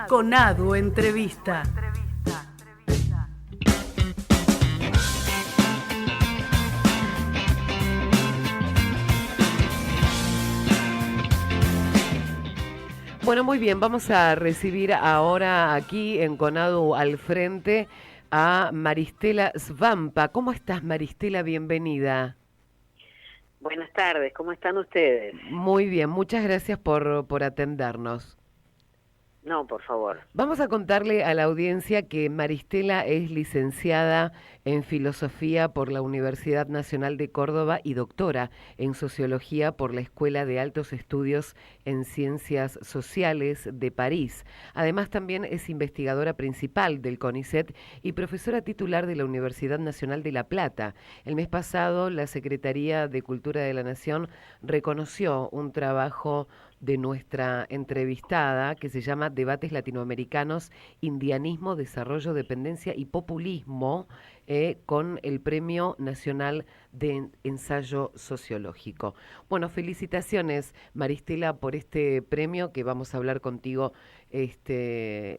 Conadu Entrevista. Bueno, muy bien, vamos a recibir ahora aquí en Conadu al frente a Maristela Svampa. ¿Cómo estás, Maristela? Bienvenida. Buenas tardes, ¿cómo están ustedes? Muy bien, muchas gracias por atendernos. No, por favor. Vamos a contarle a la audiencia que Maristela es licenciada en Filosofía por la Universidad Nacional de Córdoba y doctora en Sociología por la Escuela de Altos Estudios en Ciencias Sociales de París. Además, también es investigadora principal del CONICET y profesora titular de la Universidad Nacional de La Plata. El mes pasado, la Secretaría de Cultura de la Nación reconoció un trabajo de nuestra entrevistada que se llama Debates Latinoamericanos, Indianismo, Desarrollo, Dependencia y Populismo, con el Premio Nacional de Ensayo Sociológico. Bueno, felicitaciones, Maristela, por este premio que vamos a hablar contigo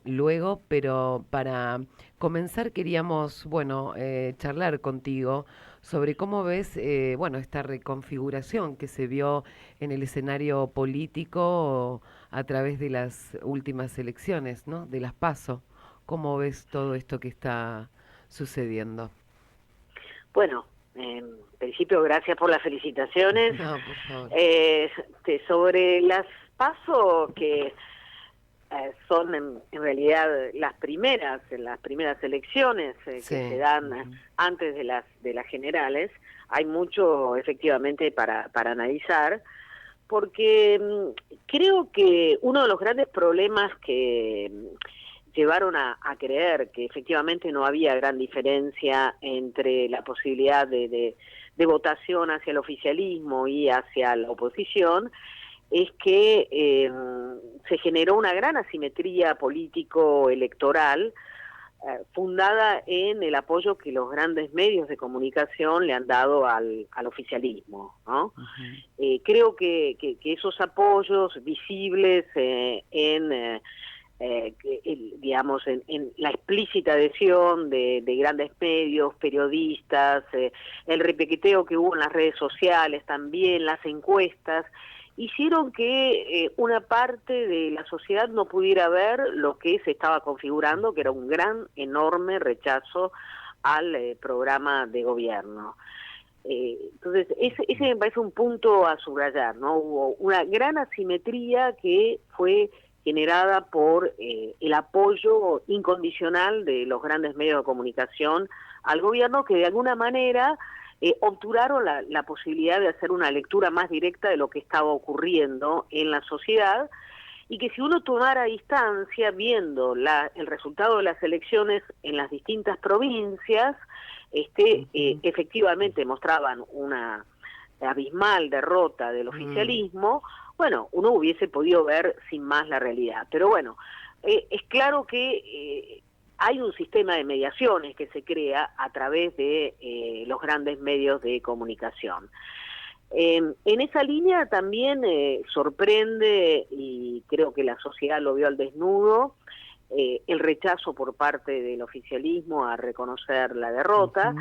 luego, pero para comenzar queríamos, charlar contigo sobre cómo ves, esta reconfiguración que se vio en el escenario político a través de las últimas elecciones, ¿no? De las PASO. ¿Cómo ves todo esto que está sucediendo? Bueno, en principio, gracias por las felicitaciones. No, por favor. Sobre las PASO, que son en realidad las primeras elecciones que Sí. se dan antes de las generales, hay mucho efectivamente para analizar, porque creo que uno de los grandes problemas que llevaron a creer que efectivamente no había gran diferencia entre la posibilidad de votación hacia el oficialismo y hacia la oposición, es que se generó una gran asimetría político-electoral fundada en el apoyo que los grandes medios de comunicación le han dado al oficialismo, ¿no? Creo que esos apoyos visibles en la explícita adhesión de grandes medios, periodistas, el repiqueteo que hubo en las redes sociales también, las encuestas, hicieron que una parte de la sociedad no pudiera ver lo que se estaba configurando, que era un gran, enorme rechazo al programa de gobierno. Entonces, ese me parece un punto a subrayar, ¿no? Hubo una gran asimetría que fue generada por el apoyo incondicional de los grandes medios de comunicación al gobierno, que de alguna manera obturaron la posibilidad de hacer una lectura más directa de lo que estaba ocurriendo en la sociedad, y que si uno tomara distancia viendo el resultado de las elecciones en las distintas provincias, efectivamente mostraban una abismal derrota del oficialismo. Bueno, uno hubiese podido ver sin más la realidad. Pero bueno, es claro que hay un sistema de mediaciones que se crea a través de los grandes medios de comunicación. En esa línea también sorprende, y creo que la sociedad lo vio al desnudo, el rechazo por parte del oficialismo a reconocer la derrota,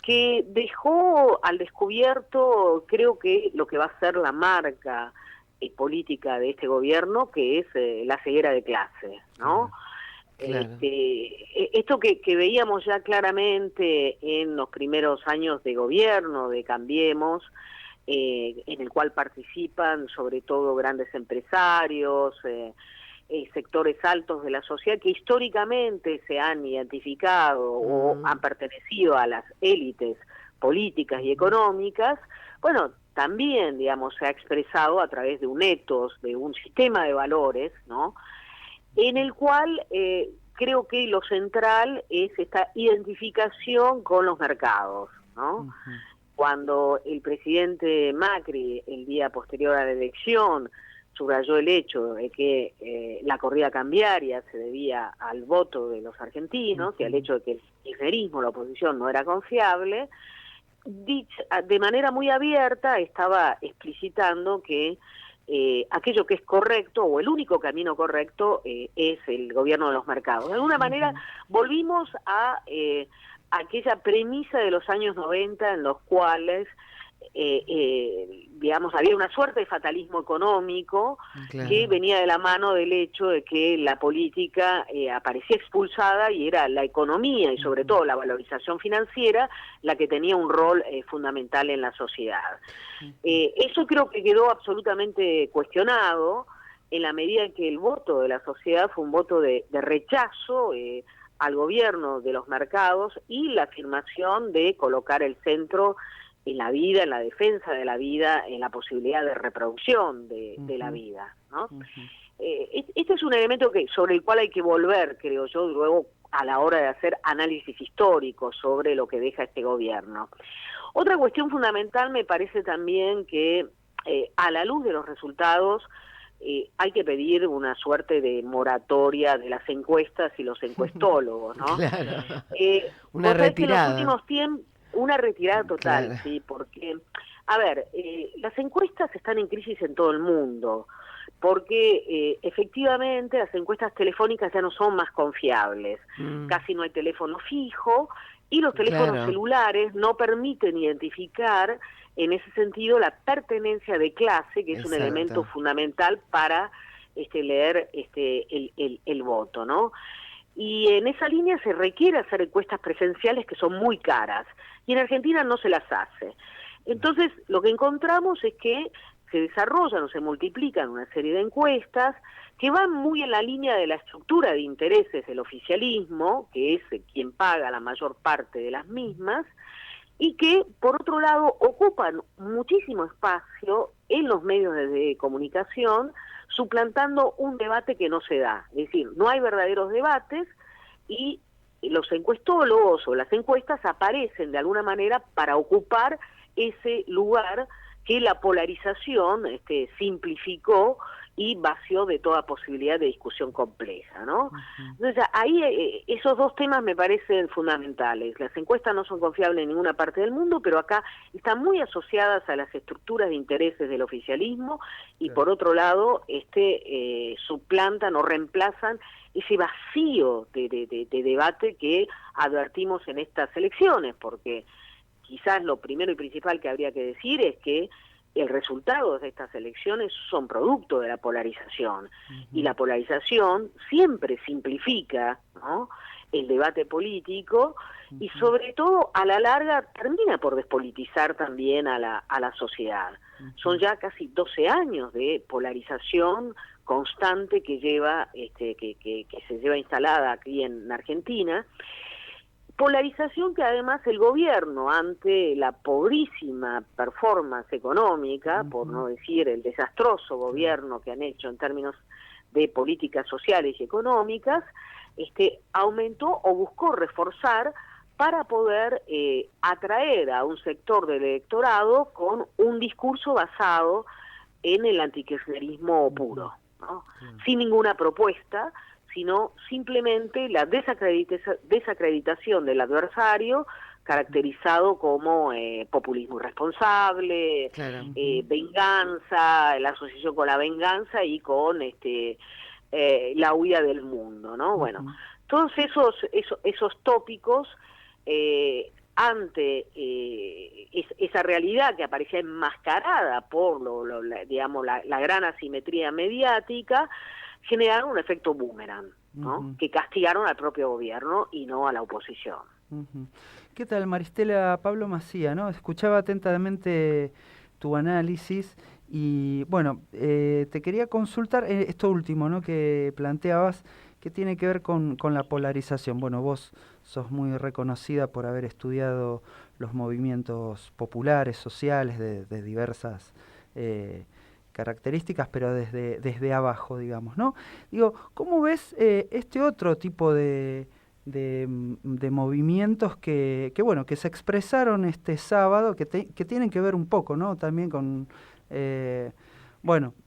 que dejó al descubierto, creo que lo que va a ser la marca política de este gobierno, que es la ceguera de clase, ¿no? Claro. Esto que veíamos ya claramente en los primeros años de gobierno de Cambiemos, en el cual participan sobre todo grandes empresarios, sectores altos de la sociedad que históricamente se han identificado o han pertenecido a las élites políticas y económicas. Bueno, también, digamos, se ha expresado a través de un ethos, de un sistema de valores, ¿no? En el cual creo que lo central es esta identificación con los mercados, ¿no? Cuando el presidente Macri, el día posterior a la elección, subrayó el hecho de que la corrida cambiaria se debía al voto de los argentinos y al hecho de que el kirchnerismo, la oposición, no era confiable, de manera muy abierta estaba explicitando que aquello que es correcto o el único camino correcto es el gobierno de los mercados. De alguna manera volvimos a aquella premisa de los años 90 en los cuales digamos, había una suerte de fatalismo económico que venía de la mano del hecho de que la política aparecía expulsada y era la economía y sobre todo la valorización financiera la que tenía un rol fundamental en la sociedad. Eso creo que quedó absolutamente cuestionado en la medida en que el voto de la sociedad fue un voto de rechazo al gobierno de los mercados y la afirmación de colocar el centro en la vida, en la defensa de la vida, en la posibilidad de reproducción de la vida, ¿no? Este es un elemento sobre el cual hay que volver, creo yo, luego a la hora de hacer análisis históricos sobre lo que deja este gobierno. Otra cuestión fundamental me parece también que a la luz de los resultados hay que pedir una suerte de moratoria de las encuestas y los encuestólogos, ¿no? Claro. Una retirada. Que en los últimos tiempos, una retirada total, claro. Sí, porque, a ver, las encuestas están en crisis en todo el mundo, porque efectivamente las encuestas telefónicas ya no son más confiables, casi no hay teléfono fijo, y los teléfonos celulares no permiten identificar, en ese sentido, la pertenencia de clase, que es un elemento fundamental para leer el voto, ¿no? Y en esa línea se requiere hacer encuestas presenciales que son muy caras, y en Argentina no se las hace. Entonces, lo que encontramos es que se desarrollan o se multiplican una serie de encuestas que van muy en la línea de la estructura de intereses del oficialismo, que es quien paga la mayor parte de las mismas, y que, por otro lado, ocupan muchísimo espacio en los medios de comunicación, suplantando un debate que no se da. Es decir, no hay verdaderos debates y los encuestólogos o las encuestas aparecen de alguna manera para ocupar ese lugar que la polarización simplificó y vació de toda posibilidad de discusión compleja, ¿no? Entonces, ahí esos dos temas me parecen fundamentales. Las encuestas no son confiables en ninguna parte del mundo, pero acá están muy asociadas a las estructuras de intereses del oficialismo y por otro lado suplantan o reemplazan ese vacío de debate que advertimos en estas elecciones, porque quizás lo primero y principal que habría que decir es que el resultado de estas elecciones son producto de la polarización, y la polarización siempre simplifica, ¿no?, el debate político y sobre todo a la larga termina por despolitizar también a la sociedad. Son ya casi 12 años de polarización constante que lleva que se lleva instalada aquí en Argentina. Polarización que además el gobierno, ante la pobrísima performance económica, por no decir el desastroso gobierno que han hecho en términos de políticas sociales y económicas, aumentó o buscó reforzar para poder atraer a un sector del electorado con un discurso basado en el antikirchnerismo puro, ¿no? Sin ninguna propuesta, sino simplemente la desacreditación del adversario, caracterizado como populismo irresponsable, venganza, la asociación con la venganza y con la huida del mundo, ¿no? Bueno, todos esos tópicos ante esa realidad que aparecía enmascarada por la gran asimetría mediática, generaron un efecto boomerang, ¿no? Que castigaron al propio gobierno y no a la oposición. ¿Qué tal, Maristela? Pablo Macía, ¿no? Escuchaba atentamente tu análisis y, bueno, te quería consultar esto último, ¿no?, que planteabas, que tiene que ver con la polarización. Bueno, vos sos muy reconocida por haber estudiado los movimientos populares, sociales, de diversas características, pero desde abajo, digamos, ¿no? Digo, ¿cómo ves este otro tipo de movimientos que se expresaron este sábado, que tienen que ver un poco, ¿no?, también con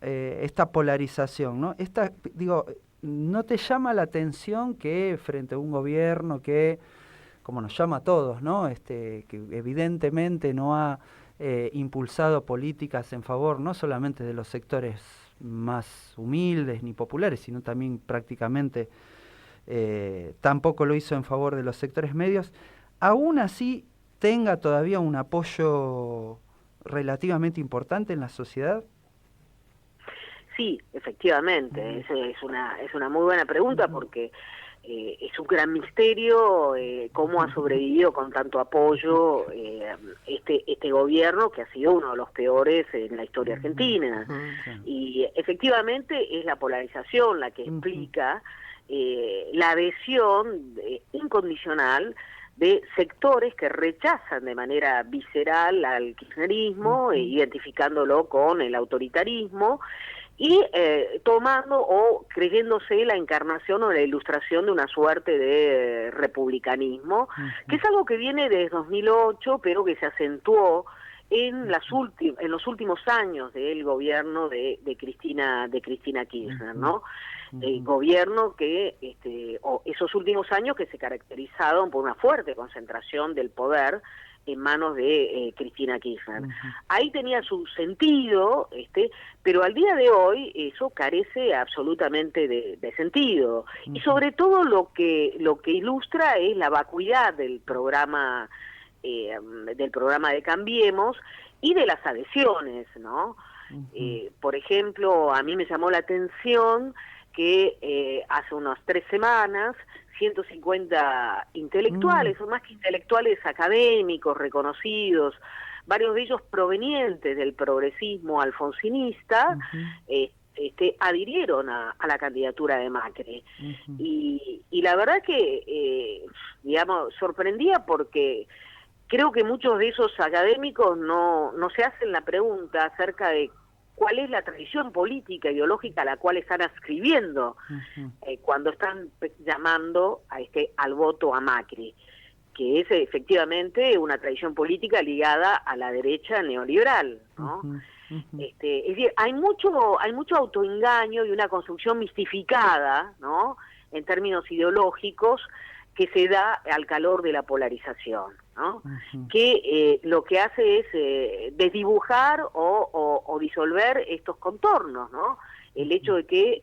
esta polarización, ¿no? ¿No te llama la atención que frente a un gobierno que, como nos llama a todos, ¿no?, que evidentemente no ha impulsado políticas en favor no solamente de los sectores más humildes ni populares, sino también prácticamente tampoco lo hizo en favor de los sectores medios, aún así tenga todavía un apoyo relativamente importante en la sociedad? Sí, efectivamente, es una muy buena pregunta porque es un gran misterio cómo ha sobrevivido con tanto apoyo este gobierno, que ha sido uno de los peores en la historia argentina. Y efectivamente es la polarización la que explica la adhesión incondicional de sectores que rechazan de manera visceral al kirchnerismo, identificándolo con el autoritarismo, y tomando o creyéndose la encarnación o la ilustración de una suerte de republicanismo, que es algo que viene desde 2008, pero que se acentuó en los últimos años del gobierno de Cristina Kirchner, ¿no? El gobierno que, o esos últimos años que se caracterizaron por una fuerte concentración del poder en manos de Cristina Kirchner. Ahí tenía su sentido, pero al día de hoy eso carece absolutamente de sentido. Y sobre todo lo que ilustra es la vacuidad del programa de Cambiemos y de las adhesiones, ¿no? Por ejemplo, a mí me llamó la atención que hace unas 3 semanas 150 intelectuales, o más que intelectuales, académicos reconocidos, varios de ellos provenientes del progresismo alfonsinista, adhirieron a la candidatura de Macri. Y la verdad que, digamos, sorprendía porque creo que muchos de esos académicos no se hacen la pregunta acerca de cuál es la tradición política, ideológica a la cual están adscribiendo cuando están llamando al voto a Macri, que es efectivamente una tradición política ligada a la derecha neoliberal, ¿no? Es decir, hay mucho autoengaño y una construcción mistificada, ¿no?, en términos ideológicos, que se da al calor de la polarización, ¿no? Que lo que hace es desdibujar o disolver estos contornos, ¿no? El hecho de que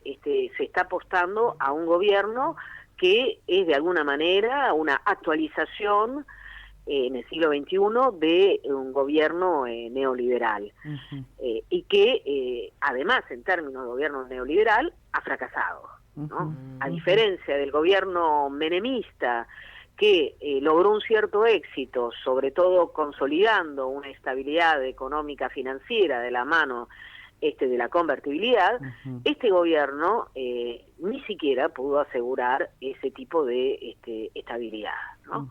se está apostando a un gobierno que es de alguna manera una actualización en el siglo XXI de un gobierno neoliberal, y que además en términos de gobierno neoliberal ha fracasado, ¿no? A diferencia del gobierno menemista, que logró un cierto éxito, sobre todo consolidando una estabilidad económica financiera de la mano de la convertibilidad, este gobierno ni siquiera pudo asegurar ese tipo de estabilidad, ¿no?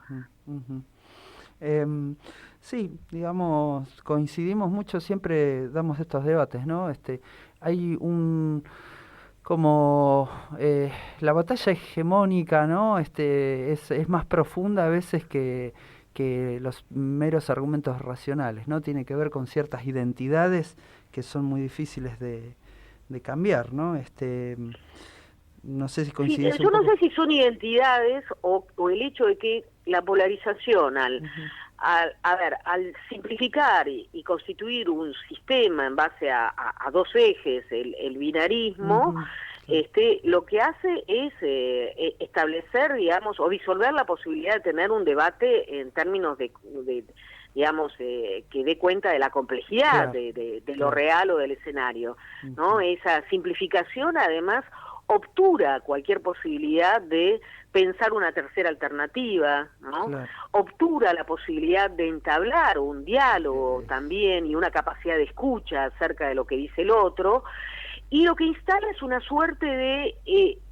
Sí, digamos, coincidimos mucho, siempre damos estos debates, ¿no? Hay como la batalla hegemónica, ¿no? Es más profunda a veces que los meros argumentos racionales, ¿no? Tiene que ver con ciertas identidades que son muy difíciles de cambiar, ¿no? No sé si coincides yo no sé si son identidades o el hecho de que la polarización al simplificar y constituir un sistema en base a 2 ejes, el binarismo, lo que hace es establecer, digamos, o disolver la posibilidad de tener un debate en términos de digamos, que dé cuenta de la complejidad de lo real o del escenario, ¿no? Esa simplificación, además, obtura cualquier posibilidad de pensar una tercera alternativa, ¿no? Obtura la posibilidad de entablar un diálogo también y una capacidad de escucha acerca de lo que dice el otro, y lo que instala es una suerte de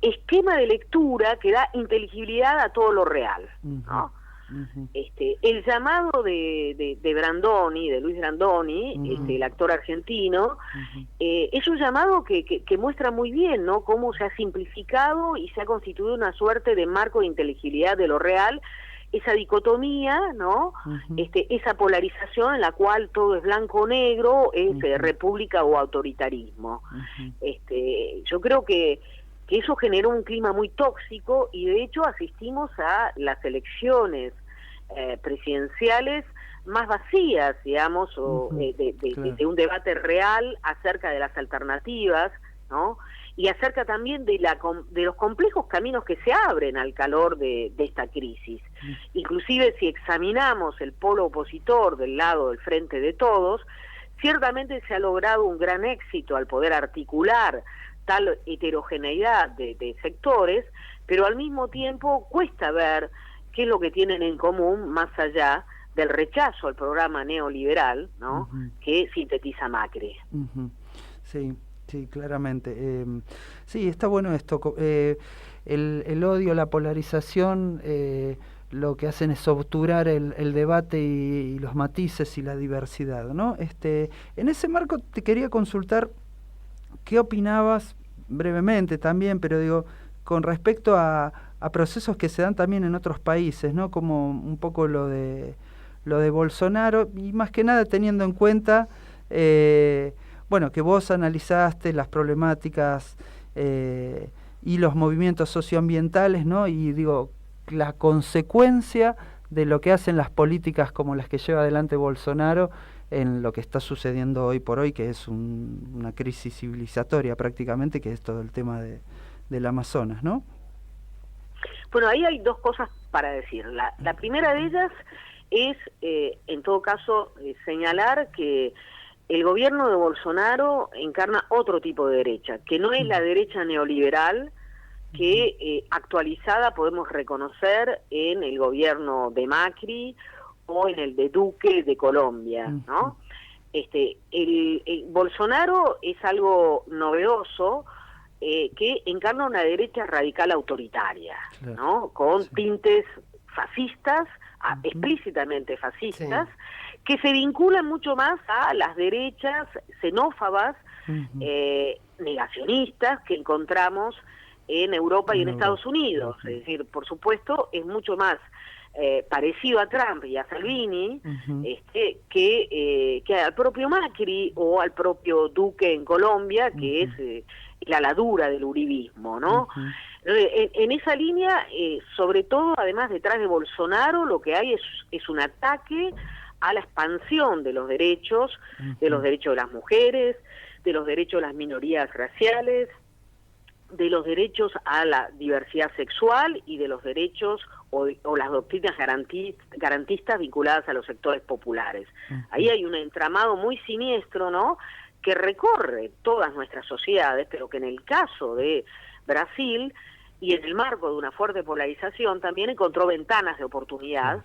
esquema de lectura que da inteligibilidad a todo lo real, ¿no? El llamado de Brandoni, de Luis Brandoni, el actor argentino, es un llamado que muestra muy bien, ¿no?, cómo se ha simplificado y se ha constituido una suerte de marco de inteligibilidad de lo real, esa dicotomía, ¿no? Esa polarización en la cual todo es blanco o negro, es república o autoritarismo. Yo creo que eso generó un clima muy tóxico, y de hecho asistimos a las elecciones presidenciales más vacías, digamos, o Claro. de un debate real acerca de las alternativas, ¿no? Y acerca también de los complejos caminos que se abren al calor de esta crisis. Inclusive si examinamos el polo opositor del lado del Frente de Todos, ciertamente se ha logrado un gran éxito al poder articular tal heterogeneidad de sectores, pero al mismo tiempo cuesta ver qué es lo que tienen en común más allá del rechazo al programa neoliberal, ¿no? Que sintetiza Macri. Sí, sí, claramente. Sí, está bueno esto. El odio, la polarización, lo que hacen es obturar el debate y los matices y la diversidad, ¿no? En ese marco te quería consultar qué opinabas brevemente también, pero digo, con respecto a procesos que se dan también en otros países, ¿no? Como un poco lo de Bolsonaro, y más que nada teniendo en cuenta, bueno, que vos analizaste las problemáticas y los movimientos socioambientales, ¿no? Y digo, la consecuencia de lo que hacen las políticas como las que lleva adelante Bolsonaro en lo que está sucediendo hoy por hoy, que es una crisis civilizatoria prácticamente, que es todo el tema del Amazonas, ¿no? Bueno, ahí hay dos cosas para decir. La primera de ellas es, en todo caso, señalar que el gobierno de Bolsonaro encarna otro tipo de derecha, que no es la derecha neoliberal que actualizada podemos reconocer en el gobierno de Macri o en el de Duque de Colombia, ¿no? El Bolsonaro es algo novedoso, que encarna una derecha radical autoritaria, ¿no? Con tintes fascistas, explícitamente fascistas, que se vinculan mucho más a las derechas xenófobas, negacionistas que encontramos en Europa y en Estados Unidos. Es decir, por supuesto, es mucho más parecido a Trump y a Salvini que al propio Macri o al propio Duque en Colombia, que es la ladura del uribismo, ¿no? En esa línea, sobre todo, además detrás de Bolsonaro, lo que hay es un ataque a la expansión de los derechos de las mujeres, de los derechos de las minorías raciales, de los derechos a la diversidad sexual y de los derechos o las doctrinas garantistas vinculadas a los sectores populares. Ahí hay un entramado muy siniestro, ¿no?, que recorre todas nuestras sociedades, pero que en el caso de Brasil y en el marco de una fuerte polarización también encontró ventanas de oportunidad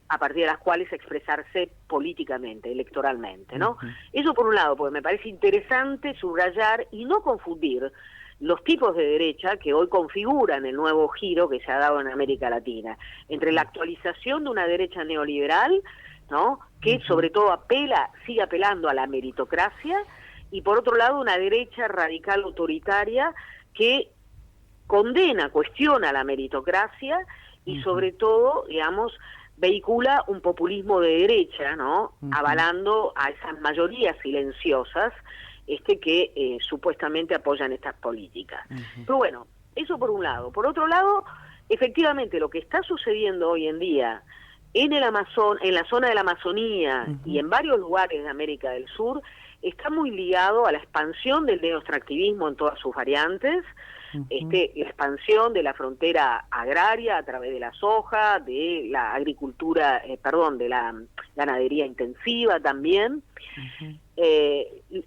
a partir de las cuales expresarse políticamente, electoralmente, ¿no? Eso por un lado, porque me parece interesante subrayar y no confundir los tipos de derecha que hoy configuran el nuevo giro que se ha dado en América Latina, entre la actualización de una derecha neoliberal, ¿no?, que sobre todo sigue apelando a la meritocracia, y por otro lado una derecha radical autoritaria que cuestiona la meritocracia y sobre todo, digamos, vehicula un populismo de derecha, ¿no?, avalando a esas mayorías silenciosas que supuestamente apoyan estas políticas. Pero bueno, eso por un lado. Por otro lado, efectivamente, lo que está sucediendo hoy en día en el en la zona de la Amazonía y en varios lugares de América del Sur, está muy ligado a la expansión del neoextractivismo en todas sus variantes, la expansión de la frontera agraria a través de la soja, de la agricultura, de la ganadería intensiva también.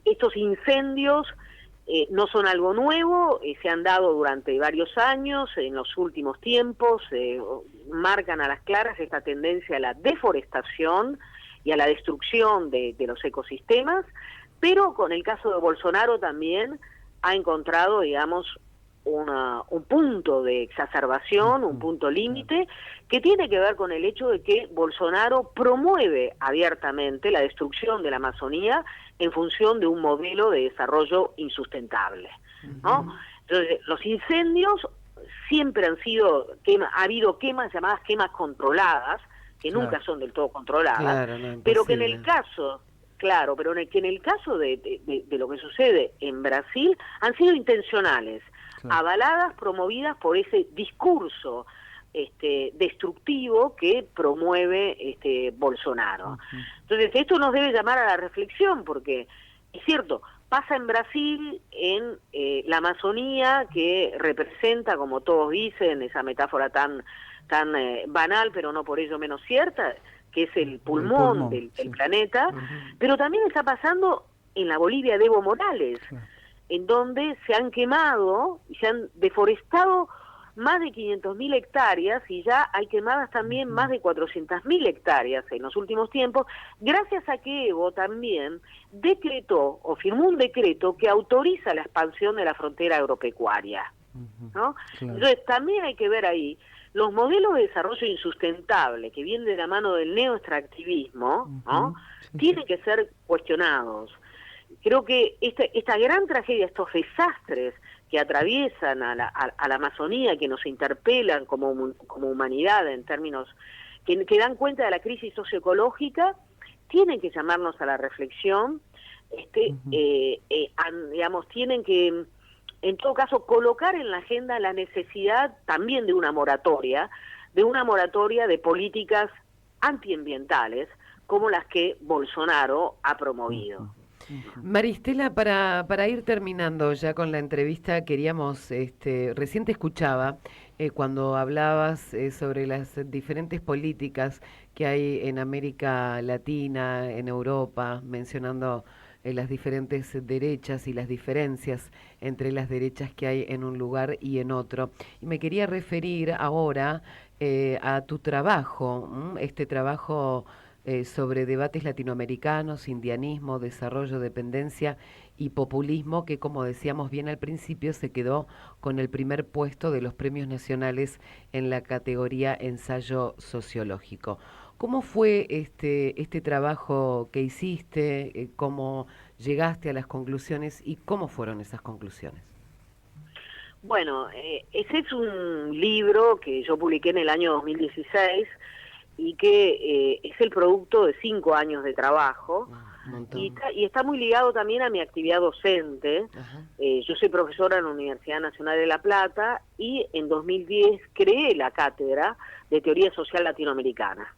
Estos incendios no son algo nuevo, se han dado durante varios años, en los últimos tiempos, marcan a las claras esta tendencia a la deforestación y a la destrucción de los ecosistemas, pero con el caso de Bolsonaro también ha encontrado, digamos, un punto de exacerbación, un punto límite, que tiene que ver con el hecho de que Bolsonaro promueve abiertamente la destrucción de la Amazonía en función de un modelo de desarrollo insustentable, ¿no? Entonces, los incendios siempre han sido, ha habido quemas llamadas quemas controladas, que nunca son del todo controladas, pero que en el caso... Claro, pero que en el caso de lo que sucede en Brasil han sido intencionales, avaladas, promovidas por ese discurso destructivo que promueve Bolsonaro. Entonces, esto nos debe llamar a la reflexión, porque es cierto, pasa en Brasil, en la Amazonía, que representa, como todos dicen, esa metáfora tan banal, pero no por ello menos cierta, que es el pulmón del planeta, pero también está pasando en la Bolivia de Evo Morales, en donde se han quemado y se han deforestado más de 500.000 hectáreas y ya hay quemadas también más de 400.000 hectáreas en los últimos tiempos, gracias a que Evo también decretó o firmó un decreto que autoriza la expansión de la frontera agropecuaria, ¿no? Entonces también hay que ver ahí los modelos de desarrollo insustentable que vienen de la mano del neoextractivismo, ¿no? Tienen que ser cuestionados. Creo que esta gran tragedia, estos desastres que atraviesan a la Amazonía, que nos interpelan como humanidad en términos que dan cuenta de la crisis socioecológica, tienen que llamarnos a la reflexión, digamos, tienen que, en todo caso, colocar en la agenda la necesidad también de una moratoria de políticas antiambientales como las que Bolsonaro ha promovido. Maristela, para ir terminando ya con la entrevista, queríamos, recién te escuchaba cuando hablabas sobre las diferentes políticas que hay en América Latina, en Europa, mencionando las diferentes derechas y las diferencias entre las derechas que hay en un lugar y en otro. Y me quería referir ahora a tu trabajo, este trabajo sobre debates latinoamericanos, indianismo, desarrollo, dependencia y populismo, que como decíamos bien al principio, se quedó con el primer puesto de los premios nacionales en la categoría ensayo sociológico. ¿Cómo fue este trabajo que hiciste? ¿Cómo llegaste a las conclusiones y cómo fueron esas conclusiones? Bueno, ese es un libro que yo publiqué en el año 2016 y que es el producto de 5 años de trabajo, y está muy ligado también a mi actividad docente. Yo soy profesora en la Universidad Nacional de La Plata y en 2010 creé la Cátedra de Teoría Social Latinoamericana,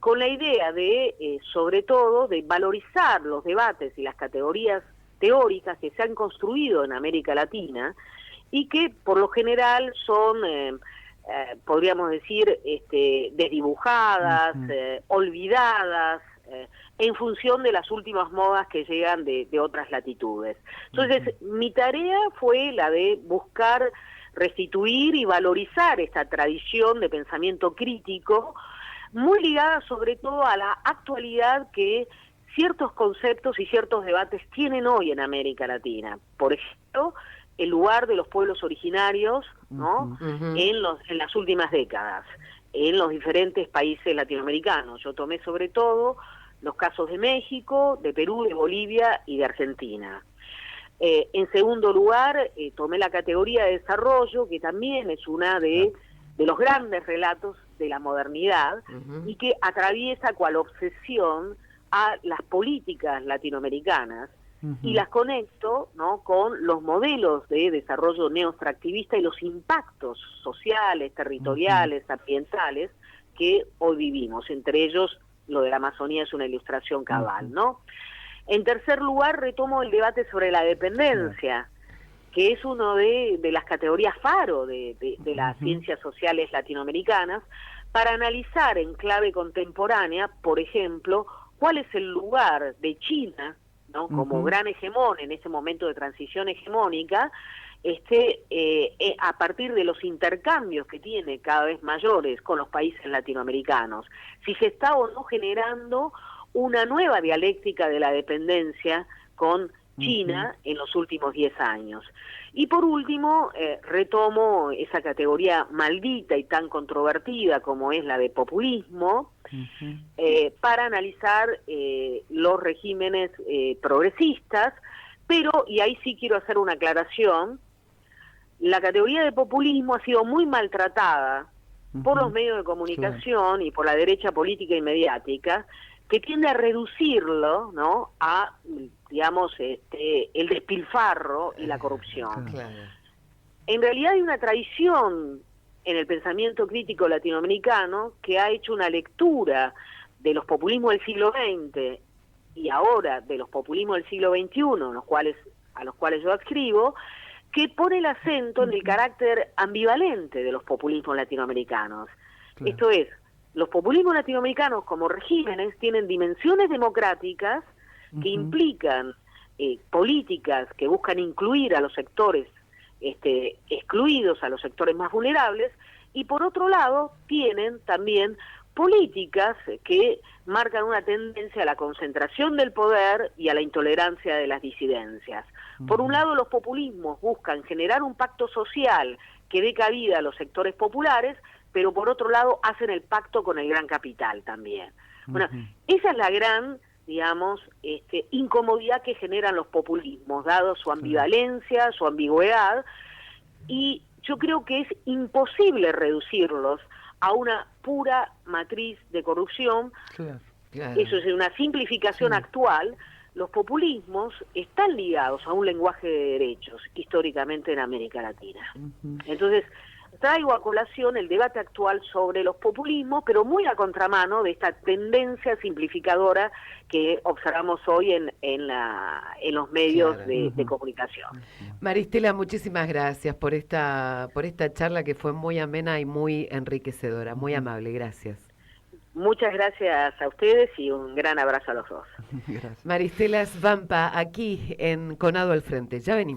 con la idea de, sobre todo, de valorizar los debates y las categorías teóricas que se han construido en América Latina y que por lo general son podríamos decir, desdibujadas, olvidadas, en función de las últimas modas que llegan de otras latitudes. Entonces, mi tarea fue la de buscar restituir y valorizar esta tradición de pensamiento crítico, muy ligada sobre todo a la actualidad que ciertos conceptos y ciertos debates tienen hoy en América Latina. Por ejemplo, el lugar de los pueblos originarios, ¿no? En las últimas décadas, en los diferentes países latinoamericanos. Yo tomé sobre todo los casos de México, de Perú, de Bolivia y de Argentina. En segundo lugar, tomé la categoría de desarrollo, que también es una de los grandes relatos de la modernidad y que atraviesa cual obsesión a las políticas latinoamericanas. Y las conecto, ¿no?, con los modelos de desarrollo neoextractivista y los impactos sociales, territoriales, ambientales que hoy vivimos. Entre ellos, lo de la Amazonía es una ilustración cabal, ¿no? En tercer lugar, retomo el debate sobre la dependencia, que es uno de las categorías faro de las ciencias sociales latinoamericanas, para analizar en clave contemporánea, por ejemplo, cuál es el lugar de China, ¿no?, como gran hegemón en ese momento de transición hegemónica, a partir de los intercambios que tiene cada vez mayores con los países latinoamericanos, si se está o no generando una nueva dialéctica de la dependencia con China en los últimos 10 años. Y por último, retomo esa categoría maldita y tan controvertida como es la de populismo, para analizar los regímenes progresistas, pero, y ahí sí quiero hacer una aclaración, la categoría de populismo ha sido muy maltratada por los medios de comunicación y por la derecha política y mediática, que tiende a reducirlo, ¿no?, a, digamos, el despilfarro y la corrupción. En realidad hay una tradición en el pensamiento crítico latinoamericano que ha hecho una lectura de los populismos del siglo XX y ahora de los populismos del siglo XXI, a los cuales yo adscribo, que pone el acento en el carácter ambivalente de los populismos latinoamericanos. Claro. Esto es, los populismos latinoamericanos como regímenes tienen dimensiones democráticas que implican políticas que buscan incluir a los sectores excluidos, a los sectores más vulnerables, y por otro lado tienen también políticas que marcan una tendencia a la concentración del poder y a la intolerancia de las disidencias. Por un lado, los populismos buscan generar un pacto social que dé cabida a los sectores populares, pero por otro lado hacen el pacto con el gran capital también. Bueno, esa es la gran, digamos, incomodidad que generan los populismos, dado su ambivalencia, su ambigüedad, y yo creo que es imposible reducirlos a una pura matriz de corrupción. Claro. Eso es una simplificación actual. Los populismos están ligados a un lenguaje de derechos históricamente en América Latina. Entonces, traigo a colación el debate actual sobre los populismos, pero muy a contramano de esta tendencia simplificadora que observamos hoy en los medios de comunicación. Maristela, muchísimas gracias por esta charla que fue muy amena y muy enriquecedora, muy amable, gracias. Muchas gracias a ustedes y un gran abrazo a los dos. Maristela Svampa, aquí en Conado al Frente. Ya venimos.